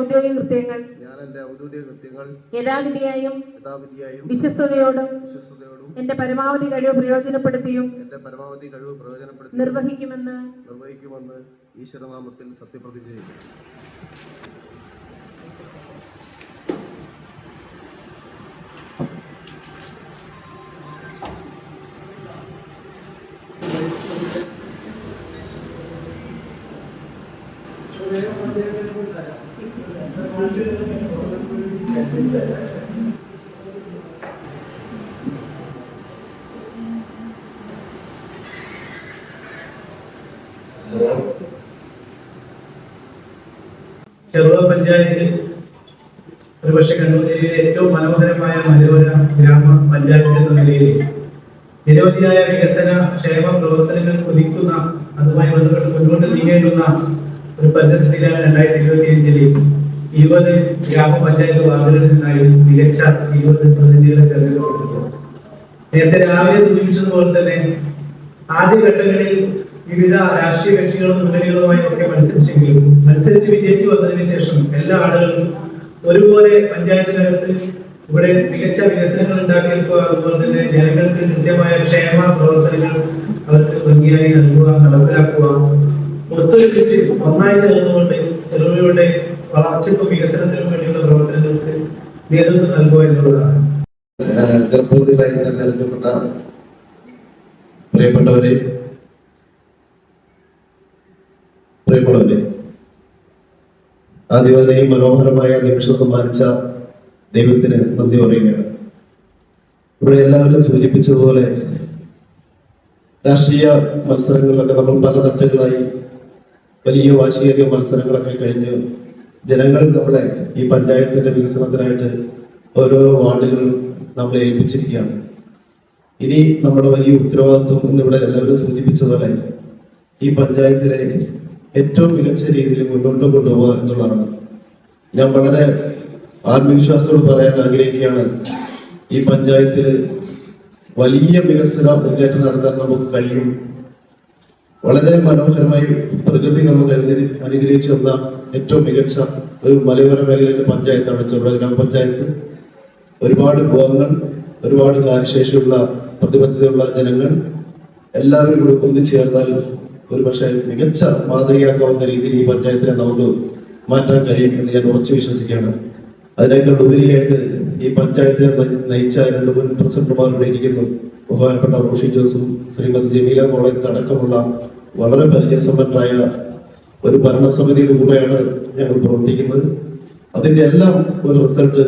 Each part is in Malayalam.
ഔദ്യോഗിക കൃത്യങ്ങൾ യഥാവിധിയായും വിശ്വസ്തയോടും എന്റെ പരമാവധി കഴിവ് പ്രയോജനപ്പെടുത്തിയും നിർവഹിക്കുമെന്ന് ഈശ്വരനാമത്തിൽ സത്യപ്രതിജ്ഞ ചെയ്യുന്നു. ചെറുവ പഞ്ചായത്തിൽ ഒരുപക്ഷെ കണ്ണൂർ ജില്ലയിലെ ഏറ്റവും മനോഹരമായ മലയോര ഗ്രാമ പഞ്ചായത്ത് എന്ന നിലയിൽ നിരവധിയായ വികസന ക്ഷേമ പ്രവർത്തനങ്ങൾ കുതിക്കുന്ന അതുമായി ബന്ധപ്പെട്ട് മുന്നോട്ട് നീങ്ങേണ്ടുന്ന ഒരു പരിസ്ഥിതിയിലാണ് 2025 20 ഗ്രാമപഞ്ചായത്ത് വാർഡുകളിൽ നിന്നായി മികച്ച 20 പ്രതിനിധികളെ തെരഞ്ഞെടുക്കപ്പെട്ടു. നേരത്തെ രാവിലെ സൂചിപ്പിച്ചതുപോലെ തന്നെ ആദ്യഘട്ടങ്ങളിൽ വിവിധ രാഷ്ട്രീയ കക്ഷികളും മുന്നണികളുമായി ഒക്കെ മത്സരിച്ച് വിജയിച്ചു വന്നതിന് ശേഷം എല്ലാ ആളുകളും ഒരുപോലെ പഞ്ചായത്തിനകത്ത് ഇവിടെ മികച്ച വികസനങ്ങൾ ഉണ്ടാക്കിയെടുക്കുക, അതുപോലെ തന്നെ ജനങ്ങൾക്ക് കൃത്യമായ ക്ഷേമ പ്രവർത്തനങ്ങൾ അവർക്ക് ഭംഗിയായി നൽകുക, നടപ്പിലാക്കുക, ഒത്തൊരുമിച്ച് ഒന്നായി ചേർന്നുകൊണ്ട് ചെറുവയുടെ വളർച്ചയ്ക്കും വികസനത്തിനും വേണ്ടിയുള്ള പ്രവർത്തനങ്ങൾക്ക് നേതൃത്വം നൽകുക എന്നുള്ളതാണ്. പ്രിയപ്പെട്ടവരെ, ആദ്യമായി മനോഹരമായ നിമിഷം സമ്മാനിച്ച ദൈവത്തിന് നന്ദി പറയുകയാണ്. ഇവിടെ എല്ലാവരും സൂചിപ്പിച്ചതുപോലെ രാഷ്ട്രീയ മത്സരങ്ങളിലൊക്കെ നമ്മൾ പല തട്ടുകളായി വലിയ വാശിയേറിയ മത്സരങ്ങളൊക്കെ കഴിഞ്ഞ് ജനങ്ങൾ നമ്മളെ ഈ പഞ്ചായത്തിന്റെ വികസനത്തിനായിട്ട് ഓരോരോ വാർഡുകൾ നമ്മളെ ഏൽപ്പിച്ചിരിക്കുകയാണ്. ഇനി നമ്മുടെ വലിയ ഉത്തരവാദിത്വം എന്നിവിടെ എല്ലാവരും സൂചിപ്പിച്ചതുപോലെ ഈ പഞ്ചായത്തിലെ ഏറ്റവും മികച്ച രീതിയിൽ മുന്നോട്ട് കൊണ്ടുപോകുക എന്നുള്ളതാണ്. ഞാൻ വളരെ ആത്മവിശ്വാസത്തോട് പറയാൻ ആഗ്രഹിക്കുകയാണ്, ഈ പഞ്ചായത്തിൽ വലിയ വികസന മുന്നേറ്റം നടത്താൻ നമുക്ക് കഴിയും. വളരെ മനോഹരമായി പ്രകൃതി നമുക്ക് അനുഗ്രഹിച്ചു തന്ന ഏറ്റവും മികച്ച ഒരു മലയോര മേഖലയിലെ പഞ്ചായത്താണ് ചെറുപുഴ ഗ്രാമപഞ്ചായത്ത്. ഒരുപാട് വിഭവങ്ങൾ, ഒരുപാട് കാര്യശേഷിയുള്ള പ്രതിബദ്ധതയുള്ള ജനങ്ങൾ എല്ലാവരും കൂടെ ഒന്നിച്ചേർന്നാൽ ഒരു പക്ഷേ മികച്ച മാതൃകയാക്കാവുന്ന രീതിയിൽ ഈ പഞ്ചായത്തിനെ നമുക്ക് മാറ്റാൻ കഴിയും എന്ന് ഞാൻ ഉറച്ചു വിശ്വസിക്കുകയാണ്. അതിനേക്കാൾ ഉപരിയായിട്ട് ഈ പഞ്ചായത്തിനെ നയിച്ച 2 മുൻ പ്രസിഡന്റുമാരുടെ ഇരിക്കുന്നു, ബഹുമാനപ്പെട്ട റോഷി ജോസും ശ്രീമതി ജമീല കോളേജ് അടക്കമുള്ള വളരെ പരിചയസമ്പന്നരായ ഒരു ഭരണസമിതിയുടെ കൂടെയാണ് ഞങ്ങൾ പ്രവർത്തിക്കുന്നത്. അതിന്റെ എല്ലാം ഒരു റിസൾട്ട്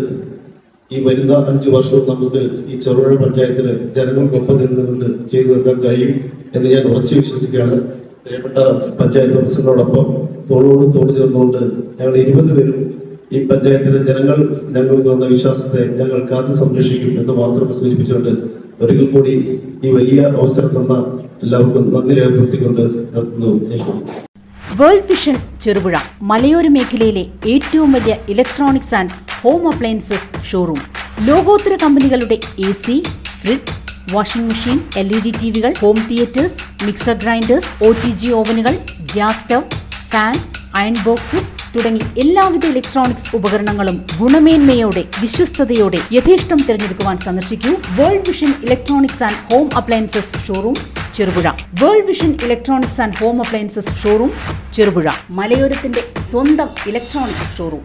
ഈ വരുന്ന 5 വർഷവും നമുക്ക് ഈ ചെറുപുഴ പഞ്ചായത്തിന് ജനങ്ങൾക്കൊപ്പം നിന്നുകൊണ്ട് ചെയ്തു തീർക്കാൻ കഴിയും എന്ന് ഞാൻ ഉറച്ചു വിശ്വസിക്കുകയാണ്. പ്രിയപ്പെട്ട പഞ്ചായത്ത് പ്രസിഡന്റിനോടൊപ്പം തോളോട് തോട് ചേർന്നുകൊണ്ട് ഞങ്ങൾ 20 പേരും ഈ പഞ്ചായത്തിലെ ജനങ്ങൾ ഞങ്ങൾക്ക് തന്ന വിശ്വാസത്തെ ഞങ്ങൾ കാത്തു സംരക്ഷിക്കും എന്ന് മാത്രം സൂചിപ്പിച്ചുകൊണ്ട് ഒരിക്കൽ കൂടി ഈ വലിയ അവസരം തന്ന എല്ലാവർക്കും നന്ദി രേഖപ്പെടുത്തിക്കൊണ്ട് നിർത്തുന്നു. വേൾഡ് വിഷൻ ചെറുപുഴ മലയോര മേഖലയിലെ ഏറ്റവും വലിയ electronics and home appliances showroom. ലോകോത്തര കമ്പനികളുടെ AC, fridge, washing machine, LED ടിവികൾ, home theatres, mixer grinders, OTG ഓവനുകൾ, gas stove, fan, iron boxes തുടങ്ങി എല്ലാവിധ ഇലക്ട്രോണിക്സ് ഉപകരണങ്ങളും ഗുണമേന്മയോടെ വിശ്വസ്തയോടെ യഥേഷ്ടം തിരഞ്ഞെടുക്കുവാൻ സന്ദർശിക്കൂ World Vision electronics and home appliances showroom Cherupuzha. World Vision electronics and home appliances showroom Cherupuzha, മലയോരത്തിന്റെ സ്വന്തം ഇലക്ട്രോണിക്സ് ഷോറൂം.